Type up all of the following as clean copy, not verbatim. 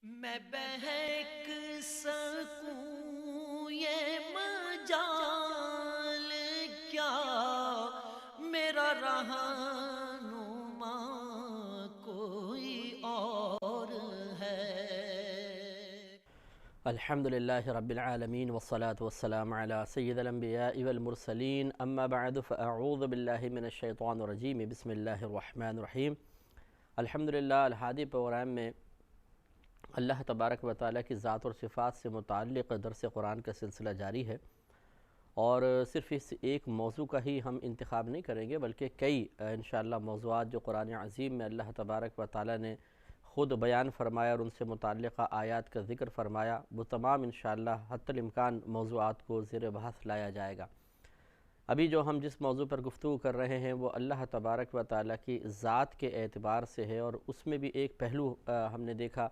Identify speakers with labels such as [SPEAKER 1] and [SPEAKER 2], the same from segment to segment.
[SPEAKER 1] میں بہک سکوں یہ مجال کیا، میرا رہنما کوئی اور ہے۔
[SPEAKER 2] الحمدللہ رب العالمین والصلاة والسلام علی سید الانبیاء والمرسلین، اما بعد فاعوذ باللہ من الشیطان الرجیم، بسم اللہ الرحمن الرحیم۔ الحمدللہ الحادی پروگرام میں اللہ تبارک و تعالیٰ کی ذات اور صفات سے متعلق درس قرآن کا سلسلہ جاری ہے، اور صرف اس ایک موضوع کا ہی ہم انتخاب نہیں کریں گے، بلکہ کئی انشاءاللہ موضوعات جو قرآن عظیم میں اللہ تبارک و تعالیٰ نے خود بیان فرمایا اور ان سے متعلقہ آیات کا ذکر فرمایا، وہ تمام انشاءاللہ حتی الامکان موضوعات کو زیر بحث لایا جائے گا۔ ابھی جو ہم جس موضوع پر گفتگو کر رہے ہیں وہ اللہ تبارک و تعالیٰ کی ذات کے اعتبار سے ہے، اور اس میں بھی ایک پہلو ہم نے دیکھا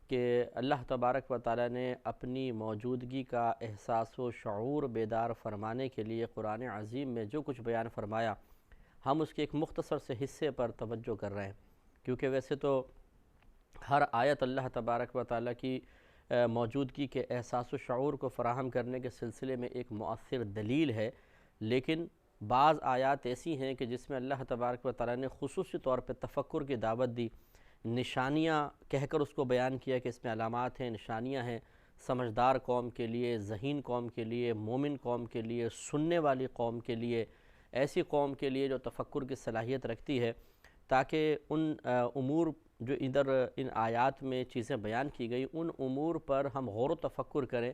[SPEAKER 2] کہ اللہ تبارک و تعالیٰ نے اپنی موجودگی کا احساس و شعور بیدار فرمانے کے لیے قرآن عظیم میں جو کچھ بیان فرمایا، ہم اس کے ایک مختصر سے حصے پر توجہ کر رہے ہیں، کیونکہ ویسے تو ہر آیت اللہ تبارک و تعالیٰ کی موجودگی کے احساس و شعور کو فراہم کرنے کے سلسلے میں ایک مؤثر دلیل ہے، لیکن بعض آیات ایسی ہیں کہ جس میں اللہ تبارک و تعالیٰ نے خصوصی طور پہ تفکر کی دعوت دی، نشانیاں کہہ کر اس کو بیان کیا کہ اس میں علامات ہیں، نشانیاں ہیں، سمجھدار قوم کے لیے، ذہین قوم کے لیے، مومن قوم کے لیے، سننے والی قوم کے لیے، ایسی قوم کے لیے جو تفکر کی صلاحیت رکھتی ہے، تاکہ ان امور جو ادھر ان آیات میں چیزیں بیان کی گئی ان امور پر ہم غور و تفکر کریں،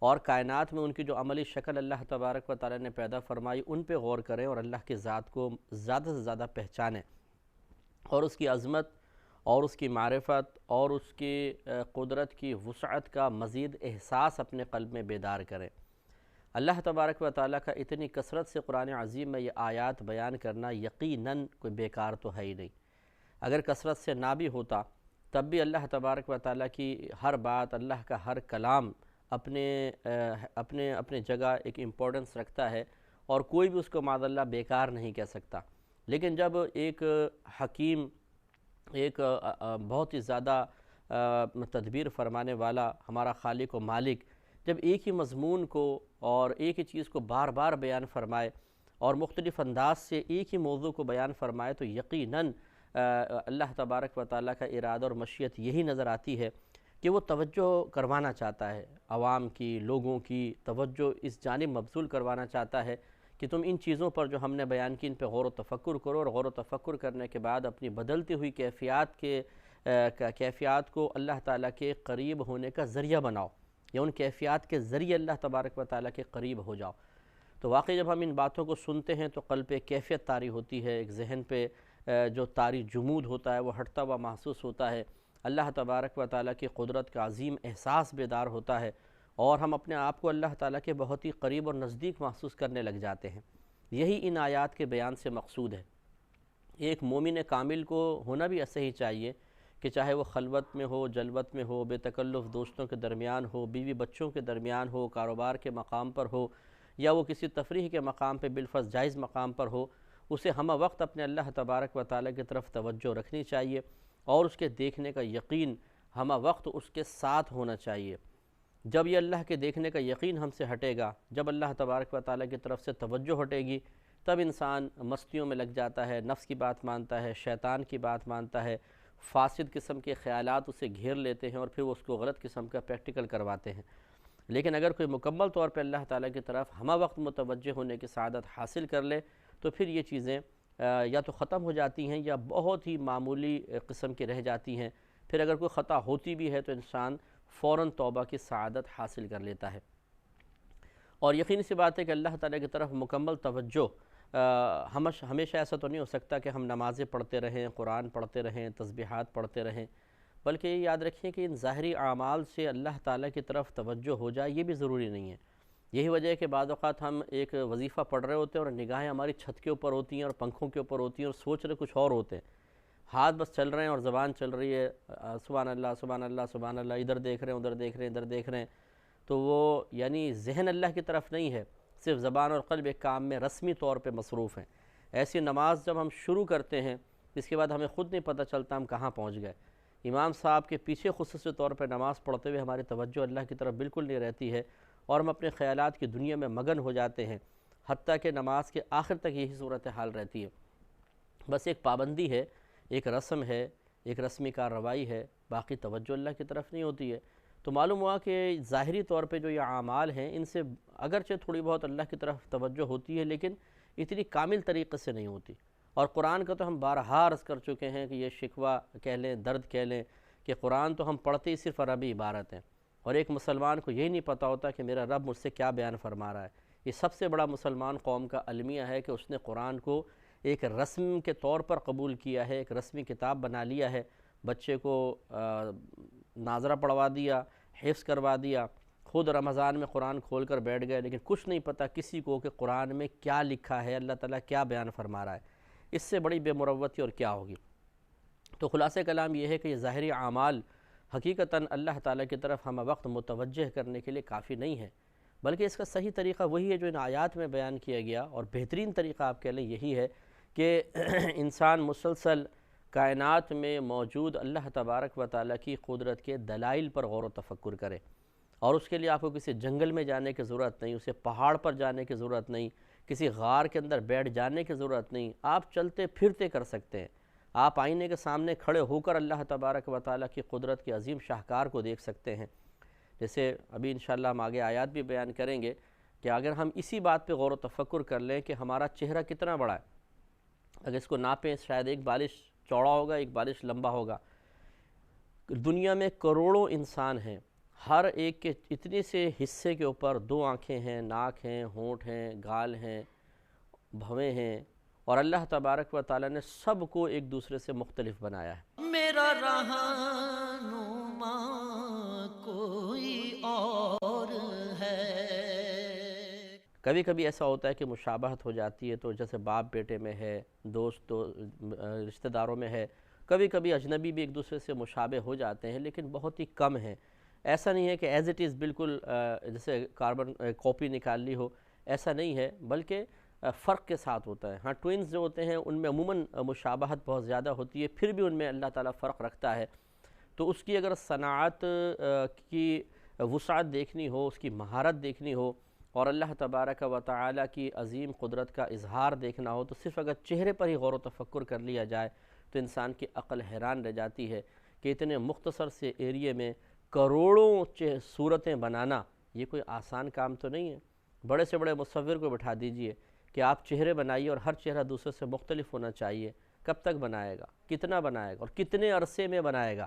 [SPEAKER 2] اور کائنات میں ان کی جو عملی شکل اللہ تبارک و تعالیٰ نے پیدا فرمائی ان پہ غور کریں، اور اللہ کی ذات کو زیادہ سے زیادہ پہچانیں، اور اس کی عظمت اور اس کی معرفت اور اس کی قدرت کی وسعت کا مزید احساس اپنے قلب میں بیدار کریں۔ اللہ تبارک و تعالیٰ کا اتنی کثرت سے قرآن عظیم میں یہ آیات بیان کرنا یقیناً کوئی بیکار تو ہے ہی نہیں۔ اگر کثرت سے نہ بھی ہوتا تب بھی اللہ تبارک و تعالیٰ کی ہر بات، اللہ کا ہر کلام اپنے جگہ ایک امپورٹنس رکھتا ہے، اور کوئی بھی اس کو معاذ اللہ بیکار نہیں کہہ سکتا۔ لیکن جب ایک حکیم، ایک بہت ہی زیادہ تدبیر فرمانے والا ہمارا خالق و مالک جب ایک ہی مضمون کو اور ایک ہی چیز کو بار بار بیان فرمائے اور مختلف انداز سے ایک ہی موضوع کو بیان فرمائے، تو یقیناً اللہ تبارک و تعالیٰ کا ارادہ اور مشیت یہی نظر آتی ہے کہ وہ توجہ کروانا چاہتا ہے، عوام کی، لوگوں کی توجہ اس جانب مبذول کروانا چاہتا ہے کہ تم ان چیزوں پر جو ہم نے بیان کی ان پہ غور و تفکر کرو، اور غور و تفکر کرنے کے بعد اپنی بدلتی ہوئی کیفیات کو اللہ تعالیٰ کے قریب ہونے کا ذریعہ بناؤ، یا ان کیفیات کے ذریعے اللہ تبارک و تعالیٰ کے قریب ہو جاؤ۔ تو واقعی جب ہم ان باتوں کو سنتے ہیں تو قلب پہ کیفیت طاری ہوتی ہے، ایک ذہن پہ جو طاری جمود ہوتا ہے وہ ہٹتا ہوا محسوس ہوتا ہے، اللہ تبارک و تعالیٰ کی قدرت کا عظیم احساس بیدار ہوتا ہے، اور ہم اپنے آپ کو اللہ تعالیٰ کے بہت ہی قریب اور نزدیک محسوس کرنے لگ جاتے ہیں۔ یہی ان آیات کے بیان سے مقصود ہے۔ ایک مومن کامل کو ہونا بھی ایسے ہی چاہیے کہ چاہے وہ خلوت میں ہو، جلوت میں ہو، بے تکلف دوستوں کے درمیان ہو، بیوی بچوں کے درمیان ہو، کاروبار کے مقام پر ہو، یا وہ کسی تفریح کے مقام پہ بالفرض جائز مقام پر ہو، اسے ہمہ وقت اپنے اللہ تبارک و تعالیٰ کی طرف توجہ رکھنی چاہیے، اور اس کے دیکھنے کا یقین ہمہ وقت اس کے ساتھ ہونا چاہیے۔ جب یہ اللہ کے دیکھنے کا یقین ہم سے ہٹے گا، جب اللہ تبارک و تعالیٰ کی طرف سے توجہ ہٹے گی، تب انسان مستیوں میں لگ جاتا ہے، نفس کی بات مانتا ہے، شیطان کی بات مانتا ہے، فاسد قسم کے خیالات اسے گھیر لیتے ہیں، اور پھر وہ اس کو غلط قسم کا پریکٹیکل کرواتے ہیں۔ لیکن اگر کوئی مکمل طور پہ اللہ تعالیٰ کی طرف ہمہ وقت متوجہ ہونے کی سعادت حاصل کر لے تو پھر یہ چیزیں یا تو ختم ہو جاتی ہیں یا بہت ہی معمولی قسم کی رہ جاتی ہیں۔ پھر اگر کوئی خطا ہوتی بھی ہے تو انسان فوراً توبہ کی سعادت حاصل کر لیتا ہے۔ اور یقینی سی بات ہے کہ اللہ تعالیٰ کی طرف مکمل توجہ ہمیشہ ایسا تو نہیں ہو سکتا کہ ہم نمازیں پڑھتے رہیں، قرآن پڑھتے رہیں، تسبیحات پڑھتے رہیں، بلکہ یہ یاد رکھیں کہ ان ظاہری اعمال سے اللہ تعالیٰ کی طرف توجہ ہو جائے یہ بھی ضروری نہیں ہے۔ یہی وجہ ہے کہ بعض اوقات ہم ایک وظیفہ پڑھ رہے ہوتے ہیں اور نگاہیں ہماری چھت کے اوپر ہوتی ہیں اور پنکھوں کے اوپر ہوتی ہیں، اور سوچ رہے کچھ اور ہوتے ہیں، ہاتھ بس چل رہے ہیں اور زبان چل رہی ہے، سبحان اللہ سبحان اللہ سبحان اللہ، ادھر دیکھ رہے ہیں ادھر دیکھ رہے ہیں ادھر دیکھ رہے ہیں، تو وہ یعنی ذہن اللہ کی طرف نہیں ہے، صرف زبان اور قلب ایک کام میں رسمی طور پہ مصروف ہیں۔ ایسی نماز جب ہم شروع کرتے ہیں اس کے بعد ہمیں خود نہیں پتہ چلتا ہم کہاں پہنچ گئے، امام صاحب کے پیچھے خصوصی طور پر نماز پڑھتے ہوئے ہماری توجہ اللہ کی طرف بالکل نہیں رہتی ہے اور ہم اپنے خیالات کی دنیا میں مگن ہو جاتے ہیں، حتیٰ کہ نماز کے آخر تک یہی صورتحال رہتی ہے۔ بس ایک پابندی ہے، ایک رسم ہے، ایک رسمی کارروائی ہے، باقی توجہ اللہ کی طرف نہیں ہوتی ہے۔ تو معلوم ہوا کہ ظاہری طور پہ جو یہ اعمال ہیں ان سے اگرچہ تھوڑی بہت اللہ کی طرف توجہ ہوتی ہے لیکن اتنی کامل طریقے سے نہیں ہوتی۔ اور قرآن کا تو ہم بارہا عرض کر چکے ہیں کہ یہ شکوہ کہہ لیں، درد کہہ لیں کہ قرآن تو ہم پڑھتے ہی صرف عربی عبارت ہیں، اور ایک مسلمان کو یہی نہیں پتہ ہوتا کہ میرا رب مجھ سے کیا بیان فرما رہا ہے۔ یہ سب سے بڑا مسلمان قوم کا المیہ ہے کہ اس نے قرآن کو ایک رسم کے طور پر قبول کیا ہے، ایک رسمی کتاب بنا لیا ہے، بچے کو ناظرہ پڑھوا دیا، حفظ کروا دیا، خود رمضان میں قرآن کھول کر بیٹھ گئے، لیکن کچھ نہیں پتہ کسی کو کہ قرآن میں کیا لکھا ہے، اللہ تعالیٰ کیا بیان فرما رہا ہے۔ اس سے بڑی بے مروتی اور کیا ہوگی۔ تو خلاصہ کلام یہ ہے کہ یہ ظاہری اعمال حقیقتاً اللہ تعالیٰ کی طرف ہم وقت متوجہ کرنے کے لیے کافی نہیں ہے، بلکہ اس کا صحیح طریقہ وہی ہے جو ان آیات میں بیان کیا گیا، اور بہترین طریقہ آپ کہہ لیں یہی ہے کہ انسان مسلسل کائنات میں موجود اللہ تبارک و تعالیٰ کی قدرت کے دلائل پر غور و تفکر کرے، اور اس کے لیے آپ کو کسی جنگل میں جانے کی ضرورت نہیں، اسے پہاڑ پر جانے کی ضرورت نہیں، کسی غار کے اندر بیٹھ جانے کی ضرورت نہیں، آپ چلتے پھرتے کر سکتے ہیں۔ آپ آئینے کے سامنے کھڑے ہو کر اللہ تبارک و تعالیٰ کی قدرت کے عظیم شاہکار کو دیکھ سکتے ہیں۔ جیسے ابھی انشاءاللہ ہم آگے آیات بھی بیان کریں گے کہ اگر ہم اسی بات پہ غور و تفکر کر لیں کہ ہمارا چہرہ کتنا بڑا ہے، اگر اس کو ناپیں شاید ایک بالش چوڑا ہوگا، ایک بالش لمبا ہوگا۔ دنیا میں کروڑوں انسان ہیں، ہر ایک کے اتنے سے حصے کے اوپر دو آنکھیں ہیں، ناک ہیں، ہونٹ ہیں، گال ہیں، بھویں ہیں، اور اللہ تبارک و تعالیٰ نے سب کو ایک دوسرے سے مختلف بنایا ہے۔
[SPEAKER 1] میرا رہنما کوئی اور ہے۔
[SPEAKER 2] کبھی کبھی ایسا ہوتا ہے کہ مشابہت ہو جاتی ہے، تو جیسے باپ بیٹے میں ہے، دوست رشتہ داروں میں ہے، کبھی کبھی اجنبی بھی ایک دوسرے سے مشابہ ہو جاتے ہیں، لیکن بہت ہی کم ہیں۔ ایسا نہیں ہے کہ ایز اٹ از بالکل جیسے کاربن کاپی نکال لی ہو، ایسا نہیں ہے، بلکہ فرق کے ساتھ ہوتا ہے۔ ہاں ٹوئنز جو ہوتے ہیں ان میں عموماً مشابہت بہت زیادہ ہوتی ہے، پھر بھی ان میں اللہ تعالیٰ فرق رکھتا ہے۔ تو اس کی اگر صنعت کی وسعت دیکھنی ہو، اس کی مہارت دیکھنی ہو، اور اللہ تبارک و تعالیٰ کی عظیم قدرت کا اظہار دیکھنا ہو، تو صرف اگر چہرے پر ہی غور و تفکر کر لیا جائے تو انسان کی عقل حیران رہ جاتی ہے کہ اتنے مختصر سے ایریے میں کروڑوں صورتیں بنانا یہ کوئی آسان کام تو نہیں ہے۔ بڑے سے بڑے مصور کو بٹھا دیجئے کہ آپ چہرے بنائیے اور ہر چہرہ دوسرے سے مختلف ہونا چاہیے، کب تک بنائے گا، کتنا بنائے گا، اور کتنے عرصے میں بنائے گا؟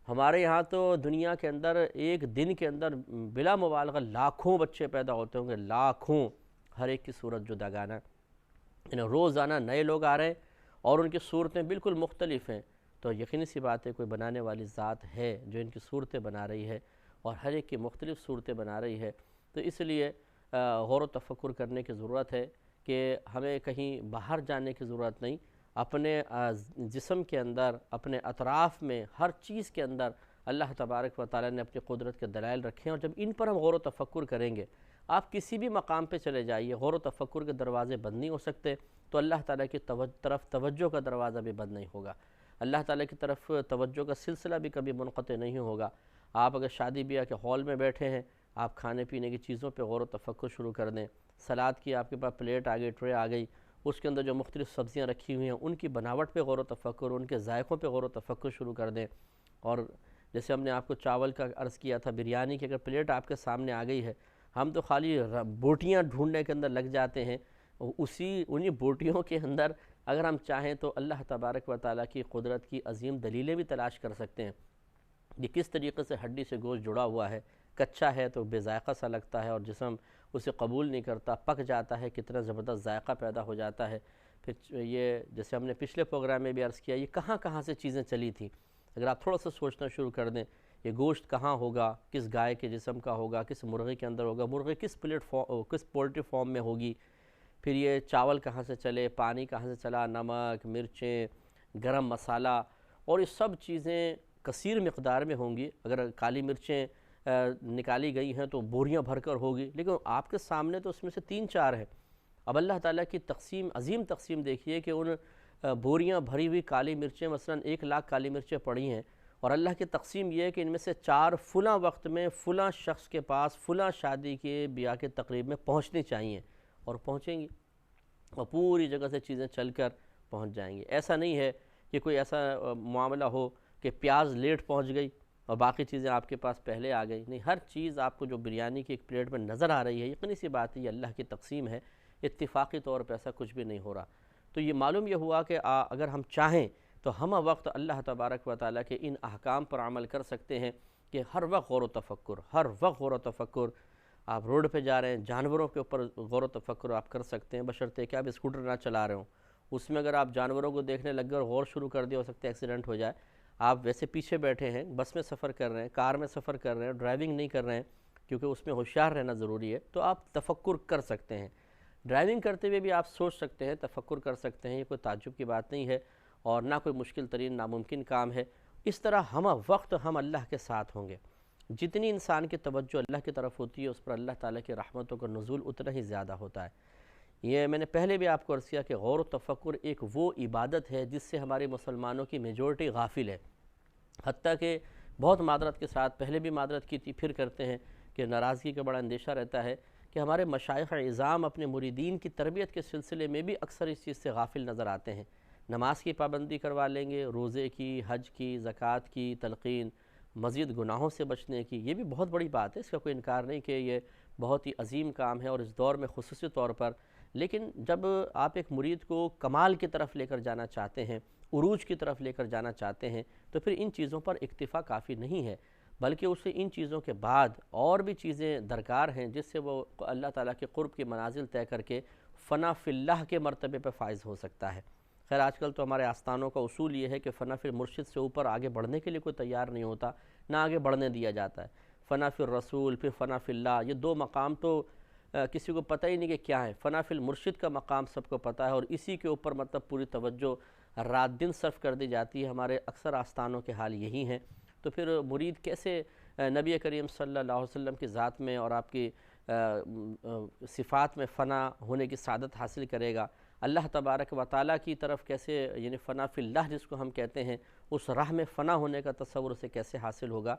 [SPEAKER 2] ہمارے یہاں تو دنیا کے اندر ایک دن کے اندر بلا مبالغہ لاکھوں بچے پیدا ہوتے ہوں گے، لاکھوں، ہر ایک کی صورت جداگانہ، یعنی روزانہ نئے لوگ آ رہے ہیں اور ان کی صورتیں بالکل مختلف ہیں۔ تو یقینی سی بات ہے کوئی بنانے والی ذات ہے جو ان کی صورتیں بنا رہی ہے، اور ہر ایک کی مختلف صورتیں بنا رہی ہے۔ تو اس لیے غور و تفکر کرنے کی ضرورت ہے کہ ہمیں کہیں باہر جانے کی ضرورت نہیں، اپنے جسم کے اندر، اپنے اطراف میں، ہر چیز کے اندر اللہ تبارک و تعالیٰ نے اپنی قدرت کے دلائل رکھے ہیں، اور جب ان پر ہم غور و تفکر کریں گے، آپ کسی بھی مقام پہ چلے جائیے، غور و تفکر کے دروازے بند نہیں ہو سکتے، تو اللہ تعالیٰ کی طرف توجہ کا دروازہ بھی بند نہیں ہوگا، اللہ تعالیٰ کی طرف توجہ کا سلسلہ بھی کبھی منقطع نہیں ہوگا۔ آپ اگر شادی بیاہ کے ہال میں بیٹھے ہیں، آپ کھانے پینے کی چیزوں پہ غور و تفکر شروع کر دیں، سلاد کی آپ کے پاس پلیٹ آ گئی، ٹرے آ گئی، اس کے اندر جو مختلف سبزیاں رکھی ہوئی ہیں ان کی بناوٹ پہ غور و تفکر، ان کے ذائقوں پہ غور و تفکر شروع کر دیں۔ اور جیسے ہم نے آپ کو چاول کا عرض کیا تھا، بریانی کی اگر پلیٹ آپ کے سامنے آ گئی ہے، ہم تو خالی بوٹیاں ڈھونڈنے کے اندر لگ جاتے ہیں، انہی بوٹیوں کے اندر اگر ہم چاہیں تو اللہ تبارک و تعالیٰ کی قدرت کی عظیم دلیلیں بھی تلاش کر سکتے ہیں۔ یہ کس طریقے سے ہڈی سے گوشت جڑا ہوا ہے، کچا ہے تو بے ذائقہ سا لگتا ہے اور جسم اسے قبول نہیں کرتا، پک جاتا ہے کتنا زبردست ذائقہ پیدا ہو جاتا ہے۔ پھر یہ جیسے ہم نے پچھلے پروگرام میں بھی عرض کیا، یہ کہاں کہاں سے چیزیں چلی تھیں، اگر آپ تھوڑا سا سوچنا شروع کر دیں، یہ گوشت کہاں ہوگا، کس گائے کے جسم کا ہوگا، کس مرغے کے اندر ہوگا، مرغے کس پولٹری فارم میں ہوگی، پھر یہ چاول کہاں سے چلے، پانی کہاں سے چلا، نمک، مرچیں، گرم مسالہ، اور یہ سب چیزیں کثیر مقدار میں ہوں گی۔ اگر کالی مرچیں نکالی گئی ہیں تو بوریاں بھر کر ہوگی، لیکن آپ کے سامنے تو اس میں سے 3-4 ہیں۔ اب اللہ تعالیٰ کی تقسیم، عظیم تقسیم دیکھیے کہ ان بوریاں بھری ہوئی کالی مرچیں، مثلا 1 لاکھ کالی مرچیں پڑی ہیں، اور اللہ کی تقسیم یہ ہے کہ ان میں سے 4 فلاں وقت میں فلاں شخص کے پاس فلاں شادی کے بیاہ کے تقریب میں پہنچنی چاہیے، اور پہنچیں گی اور پوری جگہ سے چیزیں چل کر پہنچ جائیں گی۔ ایسا نہیں ہے کہ کوئی ایسا معاملہ ہو کہ پیاز لیٹ پہنچ گئی اور باقی چیزیں آپ کے پاس پہلے آ گئی، نہیں، ہر چیز آپ کو جو بریانی کی ایک پلیٹ میں نظر آ رہی ہے، یقینی سی بات ہے یہ اللہ کی تقسیم ہے، اتفاقی طور پہ ایسا کچھ بھی نہیں ہو رہا۔ تو یہ معلوم یہ ہوا کہ اگر ہم چاہیں تو ہم وقت اللہ تبارک و تعالیٰ کے ان احکام پر عمل کر سکتے ہیں کہ ہر وقت غور و تفکر، ہر وقت غور و تفکر۔ آپ روڈ پہ جا رہے ہیں، جانوروں کے اوپر غور و تفکر آپ کر سکتے ہیں، بشرطے کہ آپ اسکوٹر نہ چلا رہے ہوں۔ اس میں اگر آپ جانوروں کو دیکھنے لگ گئے اور غور شروع کر دیا، ہو سکتا ہے ایکسیڈنٹ ہو جائے۔ آپ ویسے پیچھے بیٹھے ہیں، بس میں سفر کر رہے ہیں، کار میں سفر کر رہے ہیں، ڈرائیونگ نہیں کر رہے ہیں کیونکہ اس میں ہوشیار رہنا ضروری ہے، تو آپ تفکر کر سکتے ہیں۔ ڈرائیونگ کرتے ہوئے بھی آپ سوچ سکتے ہیں، تفکر کر سکتے ہیں، یہ کوئی تعجب کی بات نہیں ہے اور نہ کوئی مشکل ترین ناممکن کام ہے۔ اس طرح ہم وقت ہم اللہ کے ساتھ ہوں گے، جتنی انسان کی توجہ اللہ کی طرف ہوتی ہے اس پر اللہ تعالیٰ کی رحمتوں کا نزول اتنا ہی زیادہ ہوتا ہے۔ یہ میں نے پہلے بھی آپ کو عرض کیا کہ غور و تفکر ایک وہ عبادت ہے جس سے ہمارے مسلمانوں کی میجورٹی غافل ہے، حتیٰ کہ بہت معذرت کے ساتھ، پہلے بھی معذرت کی تھی، پھر کرتے ہیں کہ ناراضگی کا بڑا اندیشہ رہتا ہے کہ ہمارے مشائخ عظام اپنے مریدین کی تربیت کے سلسلے میں بھی اکثر اس چیز سے غافل نظر آتے ہیں۔ نماز کی پابندی کروا لیں گے، روزے کی، حج کی، زکوٰۃ کی تلقین، مزید گناہوں سے بچنے کی، یہ بھی بہت بڑی بات ہے، اس کا کوئی انکار نہیں کہ یہ بہت ہی عظیم کام ہے اور اس دور میں خصوصی طور پر۔ لیکن جب آپ ایک مرید کو کمال کی طرف لے کر جانا چاہتے ہیں، عروج کی طرف لے کر جانا چاہتے ہیں، تو پھر ان چیزوں پر اکتفا کافی نہیں ہے، بلکہ اسے ان چیزوں کے بعد اور بھی چیزیں درکار ہیں جس سے وہ اللہ تعالیٰ کے قرب کی منازل طے کر کے فنا فی اللہ کے مرتبے پہ فائز ہو سکتا ہے۔ خیر آج کل تو ہمارے آستانوں کا اصول یہ ہے کہ فنا فی المرشد سے اوپر آگے بڑھنے کے لیے کوئی تیار نہیں ہوتا، نہ آگے بڑھنے دیا جاتا ہے۔ فنا فی الرسول، پھر فنا فی اللہ، یہ 2 مقام تو کسی کو پتہ ہی نہیں کہ کیا ہے۔ فنا فی المرشد کا مقام سب کو پتہ ہے اور اسی کے اوپر مطلب پوری توجہ رات دن صرف کر دی جاتی ہے۔ ہمارے اکثر آستانوں کے حال یہی ہیں۔ تو پھر مرید کیسے نبی کریم صلی اللہ علیہ وسلم کی ذات میں اور آپ کی صفات میں فنا ہونے کی سعادت حاصل کرے گا؟ اللہ تبارک و تعالیٰ کی طرف کیسے، یعنی فنا فی اللہ جس کو ہم کہتے ہیں، اس راہ میں فنا ہونے کا تصور اسے کیسے حاصل ہوگا؟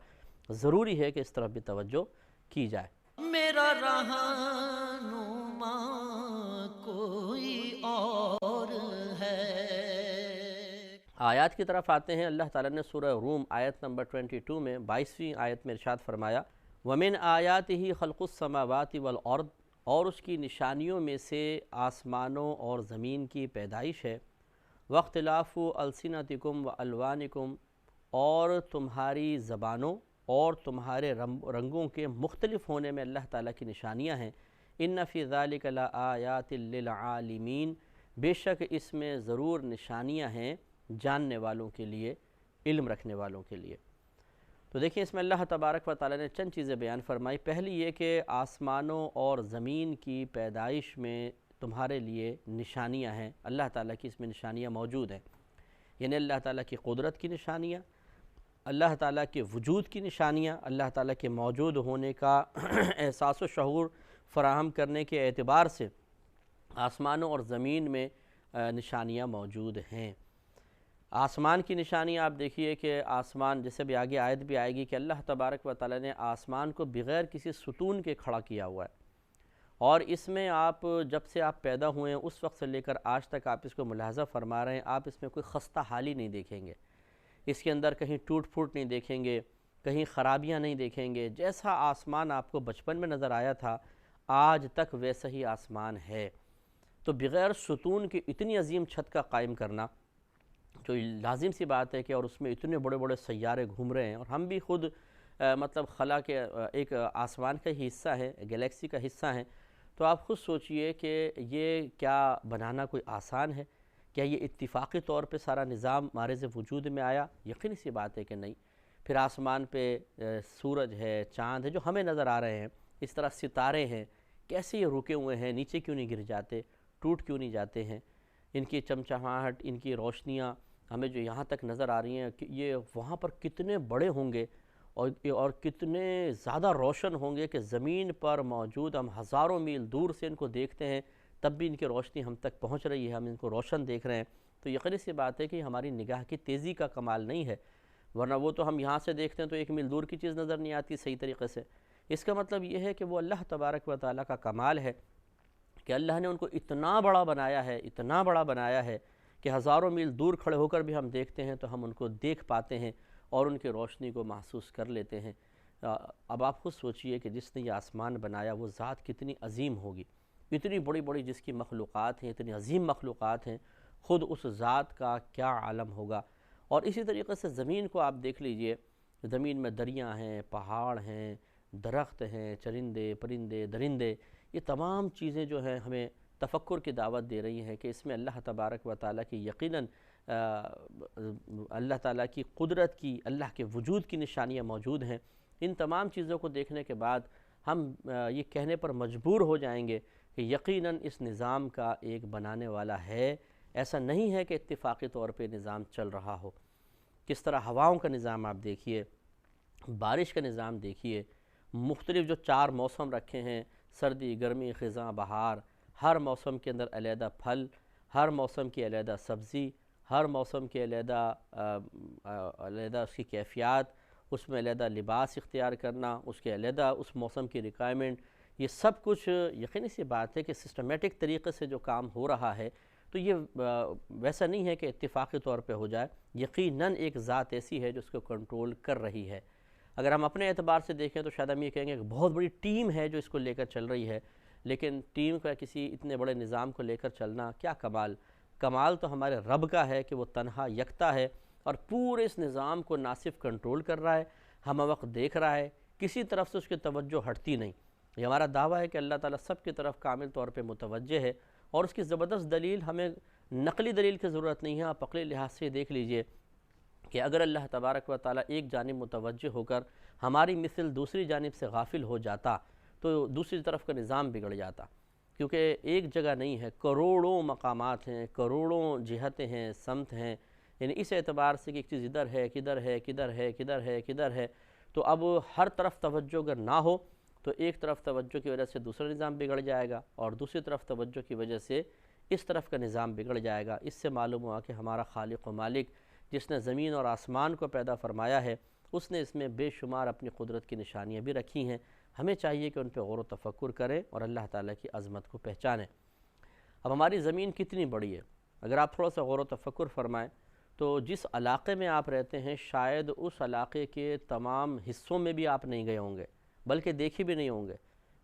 [SPEAKER 2] ضروری ہے کہ اس طرف بھی توجہ کی جائے۔
[SPEAKER 1] میرا رہنما کوئی اور ہے۔
[SPEAKER 2] آیات کی طرف آتے ہیں۔ اللہ تعالیٰ نے سورہ روم آیت نمبر 22 میں 22ویں آیت میں ارشاد فرمایا، وَمِنْ آیَاتِهِ خَلْقُ السَّمَاوَاتِ وَالْأَرْضِ، اور اس کی نشانیوں میں سے آسمانوں اور زمین کی پیدائش ہے، وَاخْتِلَافُ أَلْسِنَتِكُمْ وَأَلْوَانِكُمْ، اور تمہاری زبانوں اور تمہارے رنگوں کے مختلف ہونے میں اللہ تعالیٰ کی نشانیاں ہیں۔ إِنَّ فِي ذَلِكَ لَآيَاتٍ لِّلْعَالِمِينَ، بے شک اس میں ضرور نشانیاں ہیں جاننے والوں کے لیے، علم رکھنے والوں کے لیے۔ تو دیکھیں اس میں اللہ تبارک و تعالیٰ نے چند چیزیں بیان فرمائی۔ پہلی یہ کہ آسمانوں اور زمین کی پیدائش میں تمہارے لیے نشانیاں ہیں، اللہ تعالیٰ کی اس میں نشانیاں موجود ہیں، یعنی اللہ تعالیٰ کی قدرت کی نشانیاں، اللہ تعالیٰ کے وجود کی نشانیاں، اللہ تعالیٰ کے موجود ہونے کا احساس و شعور فراہم کرنے کے اعتبار سے آسمانوں اور زمین میں نشانیاں موجود ہیں۔ آسمان کی نشانی آپ دیکھیے کہ آسمان، جیسے بھی آگے آیت بھی آئے گی کہ اللہ تبارک و تعالیٰ نے آسمان کو بغیر کسی ستون کے کھڑا کیا ہوا ہے، اور اس میں آپ جب سے آپ پیدا ہوئے ہیں اس وقت سے لے کر آج تک آپ اس کو ملاحظہ فرما رہے ہیں، آپ اس میں کوئی خستہ حالی نہیں دیکھیں گے، اس کے اندر کہیں ٹوٹ پھوٹ نہیں دیکھیں گے، کہیں خرابیاں نہیں دیکھیں گے۔ جیسا آسمان آپ کو بچپن میں نظر آیا تھا آج تک ویسا ہی آسمان ہے۔ تو بغیر ستون کی اتنی عظیم چھت کا قائم کرنا جو لازم سی بات ہے کہ، اور اس میں اتنے بڑے بڑے سیارے گھوم رہے ہیں، اور ہم بھی خود مطلب خلا کے ایک آسمان کا ہی حصہ ہے، گلیکسی کا حصہ ہیں، تو آپ خود سوچئے کہ یہ کیا بنانا کوئی آسان ہے؟ کیا یہ اتفاقی طور پہ سارا نظام معرض وجود میں آیا؟ یقینی سی بات ہے کہ نہیں۔ پھر آسمان پہ سورج ہے، چاند ہے جو ہمیں نظر آ رہے ہیں، اس طرح ستارے ہیں، کیسے یہ رکے ہوئے ہیں، نیچے کیوں نہیں گر جاتے، ٹوٹ کیوں نہیں جاتے ہیں؟ ان کی چمچماہٹ، ان کی روشنیاں ہمیں جو یہاں تک نظر آ رہی ہیں کہ یہ وہاں پر کتنے بڑے ہوں گے اور کتنے زیادہ روشن ہوں گے کہ زمین پر موجود ہم ہزاروں میل دور سے ان کو دیکھتے ہیں تب بھی ان کی روشنی ہم تک پہنچ رہی ہے، ہم ان کو روشن دیکھ رہے ہیں۔ تو یقینی سی بات ہے کہ ہماری نگاہ کی تیزی کا کمال نہیں ہے، ورنہ وہ تو ہم یہاں سے دیکھتے ہیں تو 1 میل دور کی چیز نظر نہیں آتی صحیح طریقے سے۔ اس کا مطلب یہ ہے کہ وہ اللہ تبارک و تعالیٰ کا کمال ہے کہ اللہ نے ان کو اتنا بڑا بنایا ہے، اتنا بڑا بنایا ہے کہ ہزاروں میل دور کھڑے ہو کر بھی ہم دیکھتے ہیں تو ہم ان کو دیکھ پاتے ہیں اور ان کی روشنی کو محسوس کر لیتے ہیں۔ اب آپ خود سوچئے کہ جس نے یہ آسمان بنایا وہ ذات کتنی عظیم ہوگی، اتنی بڑی بڑی جس کی مخلوقات ہیں، اتنی عظیم مخلوقات ہیں، خود اس ذات کا کیا عالم ہوگا۔ اور اسی طریقے سے زمین کو آپ دیکھ لیجئے، زمین میں دریاں ہیں، پہاڑ ہیں، درخت ہیں، چرندے پرندے درندے، یہ تمام چیزیں جو ہیں ہمیں تفکر کی دعوت دے رہی ہیں کہ اس میں اللہ تبارک و تعالیٰ کی یقیناً اللہ تعالیٰ کی قدرت کی، اللہ کے وجود کی نشانیاں موجود ہیں۔ ان تمام چیزوں کو دیکھنے کے بعد ہم یہ کہنے پر مجبور ہو جائیں گے کہ یقیناً اس نظام کا ایک بنانے والا ہے، ایسا نہیں ہے کہ اتفاقی طور پہ نظام چل رہا ہو۔ کس طرح ہواؤں کا نظام آپ دیکھیے، بارش کا نظام دیکھیے، مختلف جو 4 موسم رکھے ہیں، سردی، گرمی، خزاں، بہار، ہر موسم کے اندر علیحدہ پھل، ہر موسم کی علیحدہ سبزی، ہر موسم کے علیحدہ اس کی کیفیات، اس میں علیحدہ لباس اختیار کرنا، اس کے علیحدہ اس موسم کی ریکوائرمنٹ، یہ سب کچھ یقینی سی بات ہے کہ سسٹمیٹک طریقے سے جو کام ہو رہا ہے تو یہ ویسا نہیں ہے کہ اتفاقی طور پہ ہو جائے، یقیناً ایک ذات ایسی ہے جو اس کو کنٹرول کر رہی ہے۔ اگر ہم اپنے اعتبار سے دیکھیں تو شاید ہم یہ کہیں گے کہ بہت بڑی ٹیم ہے جو اس کو لے کر چل رہی ہے، لیکن ٹیم کا کسی اتنے بڑے نظام کو لے کر چلنا کیا کمال؟ کمال تو ہمارے رب کا ہے کہ وہ تنہا یکتا ہے اور پورے اس نظام کو نہ صرف کنٹرول کر رہا ہے، ہم وقت دیکھ رہا ہے، کسی طرف سے اس کی توجہ ہٹتی نہیں۔ یہ ہمارا دعویٰ ہے کہ اللہ تعالیٰ سب کی طرف کامل طور پہ متوجہ ہے، اور اس کی زبردست دلیل، ہمیں نقلی دلیل کی ضرورت نہیں ہے۔ آپ عقلی لحاظ سے دیکھ لیجئے کہ اگر اللہ تبارک و تعالیٰ ایک جانب متوجہ ہو کر ہماری مثل دوسری جانب سے غافل ہو جاتا تو دوسری طرف کا نظام بگڑ جاتا، کیونکہ ایک جگہ نہیں ہے، کروڑوں مقامات ہیں، کروڑوں جہتیں ہیں، سمت ہیں، یعنی اس اعتبار سے کہ ایک چیز ادھر ہے، کدھر ہے، کدھر ہے، کدھر ہے، کدھر ہے، تو اب ہر طرف توجہ اگر نہ ہو تو ایک طرف توجہ کی وجہ سے دوسرا نظام بگڑ جائے گا، اور دوسری طرف توجہ کی وجہ سے اس طرف کا نظام بگڑ جائے گا۔ اس سے معلوم ہوا کہ ہمارا خالق و مالک جس نے زمین اور آسمان کو پیدا فرمایا ہے، اس نے اس میں بے شمار اپنی قدرت کی نشانیاں بھی رکھی ہیں۔ ہمیں چاہیے کہ ان پہ غور و تفکر کریں اور اللہ تعالیٰ کی عظمت کو پہچانیں۔ اب ہماری زمین کتنی بڑی ہے، اگر آپ تھوڑا سا غور و تفکر فرمائیں تو جس علاقے میں آپ رہتے ہیں شاید اس علاقے کے تمام حصوں میں بھی آپ نہیں گئے ہوں گے، بلکہ دیکھے بھی نہیں ہوں گے۔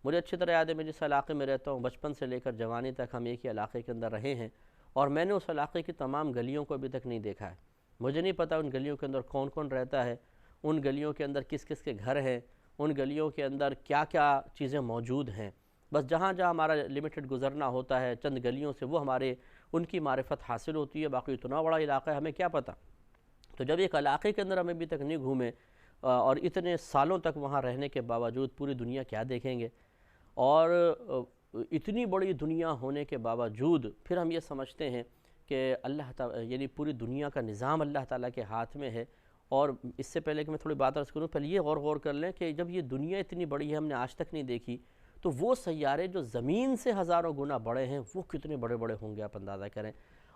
[SPEAKER 2] مجھے اچھی طرح یاد ہے، میں جس علاقے میں رہتا ہوں بچپن سے لے کر جوانی تک ہم ایک ہی علاقے کے اندر رہے ہیں، اور میں نے اس علاقے کی تمام گلیوں کو ابھی تک نہیں دیکھا ہے۔ مجھے نہیں پتہ ان گلیوں کے اندر کون کون رہتا ہے، ان گلیوں کے اندر کس کس کے گھر ہیں، ان گلیوں کے اندر کیا کیا چیزیں موجود ہیں۔ بس جہاں جہاں ہمارا لمیٹڈ گزرنا ہوتا ہے چند گلیوں سے، وہ ہمارے ان کی معرفت حاصل ہوتی ہے، باقی اتنا بڑا علاقہ ہے ہمیں کیا پتہ۔ تو جب ایک علاقے کے اندر ہم ابھی تک نہیں گھومے اور اتنے سالوں تک وہاں رہنے کے باوجود پوری دنیا کیا دیکھیں گے، اور اتنی بڑی دنیا ہونے کے باوجود پھر ہم یہ سمجھتے ہیں کہ اللہ تعالیٰ یعنی پوری دنیا کا نظام اللہ تعالیٰ کے ہاتھ میں ہے۔ اور اس سے پہلے کہ میں تھوڑی بات عرض کروں، پہلے یہ غور کر لیں کہ جب یہ دنیا اتنی بڑی ہے ہم نے آج تک نہیں دیکھی، تو وہ سیارے جو زمین سے ہزاروں گنا بڑے ہیں وہ کتنے بڑے بڑے ہوں گے آپ اندازہ کریں۔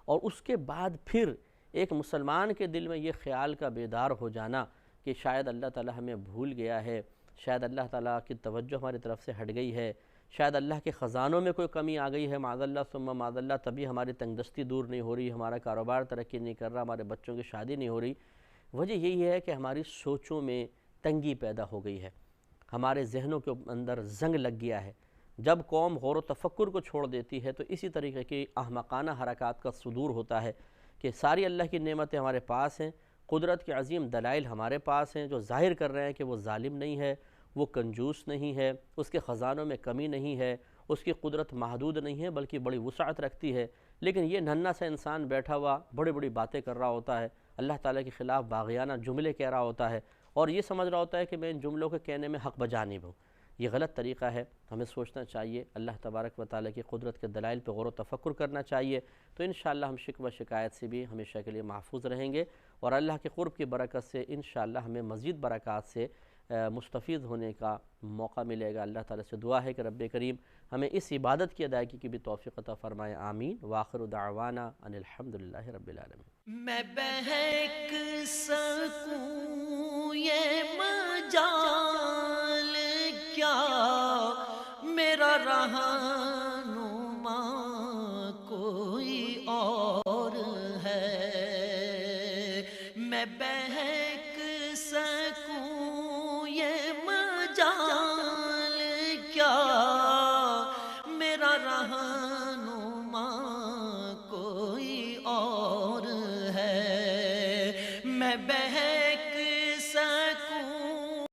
[SPEAKER 2] اور اس کے بعد پھر ایک مسلمان کے دل میں یہ خیال کا بیدار ہو جانا کہ شاید اللہ تعالیٰ ہمیں بھول گیا ہے، شاید اللہ تعالیٰ کی توجہ ہماری طرف سے ہٹ گئی ہے، شاید اللہ کے خزانوں میں کوئی کمی آ گئی ہے، معاذ اللہ ثم معاذ اللہ، تبھی ہماری تنگ دستی دور نہیں ہو رہی، ہمارا کاروبار ترقی نہیں کر رہا، ہمارے بچوں کی شادی نہیں ہو رہی۔ وجہ یہی ہے کہ ہماری سوچوں میں تنگی پیدا ہو گئی ہے، ہمارے ذہنوں کے اندر زنگ لگ گیا ہے۔ جب قوم غور و تفکر کو چھوڑ دیتی ہے تو اسی طریقے کی احمقانہ حرکات کا صدور ہوتا ہے کہ ساری اللہ کی نعمتیں ہمارے پاس ہیں، قدرت کے عظیم دلائل ہمارے پاس ہیں جو ظاہر کر رہے ہیں کہ وہ ظالم نہیں ہے، وہ کنجوس نہیں ہے، اس کے خزانوں میں کمی نہیں ہے، اس کی قدرت محدود نہیں ہے بلکہ بڑی وسعت رکھتی ہے، لیکن یہ ننھا سا انسان بیٹھا ہوا بڑی بڑی باتیں کر رہا ہوتا ہے، اللہ تعالیٰ کے خلاف باغیانہ جملے کہہ رہا ہوتا ہے، اور یہ سمجھ رہا ہوتا ہے کہ میں ان جملوں کے کہنے میں حق بجانب ہوں۔ یہ غلط طریقہ ہے، ہمیں سوچنا چاہیے، اللہ تبارک و تعالیٰ کی قدرت کے دلائل پہ غور و تفکر کرنا چاہیے، تو انشاءاللہ ہم شکوہ شکایت سے بھی ہمیشہ کے لیے محفوظ رہیں گے، اور اللہ کے قرب کی برکت سے انشاءاللہ ہمیں مزید برکات سے مستفید ہونے کا موقع ملے گا۔ اللہ تعالیٰ سے دعا ہے کہ رب کریم ہمیں اس عبادت کی ادائیگی کی بھی توفیق عطا فرمائے، آمین۔ وآخر دعوانا ان الحمدللہ رب العالمین۔
[SPEAKER 1] میں بہک سکوں یہ مجال کیا، میرا رہا